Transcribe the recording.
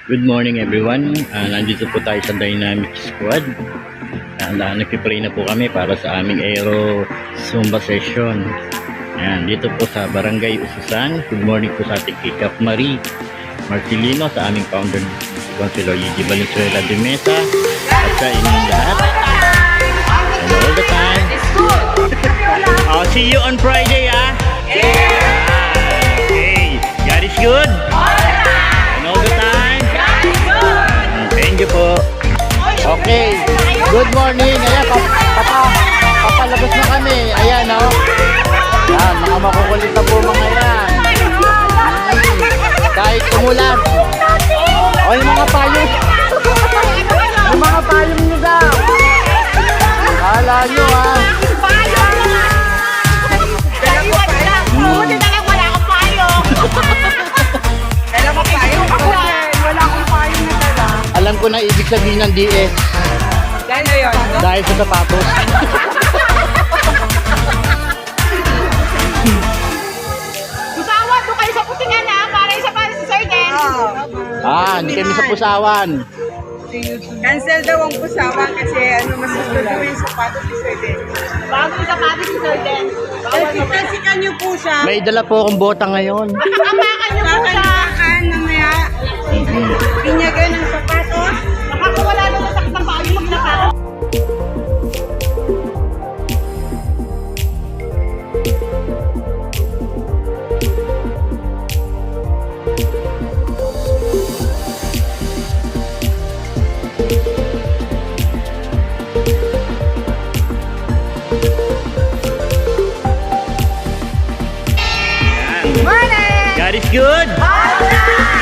Good morning everyone. Nandito po tayo sa Dynamic Squad. Nagpipray na po kami para sa aming Aero Zumba session. Ayan, dito po sa Barangay Ususan. Good morning po sa ating Kap Marie Marcelino, sa aming founder Councilor Yigi Valenzuela de Mesa, at sa inyong lahat. Hello all the time. I'll see you on Friday, ah. Hey, God is good. And all the time. Thank you po. Okay, good morning. Ayan, papalabas na kami. Ayan, no? Ayan, mga makukulit na po mga yan. Kahit umulan. O, yung mga payong. Yung mga payong nyo daw. Hala nyo, ha? Buti na lang wala akong payong. Wala akong payong. Wala akong payong na dala. Alam ko na ibig sabihin ng DS. Dahil na yun. Dahil sa sapatos. Usawa, doon kayo sa putingan na para isa para si Sir Den. Hindi kami sa pusawan. Cancel daw ang pusawan kasi mas gusto daw yung sapatos ni Sir Den. Bago yung sapatos si Sir Den. Kasi niyo po siya. May dala po akong bota ngayon. Apakan niyo po siya.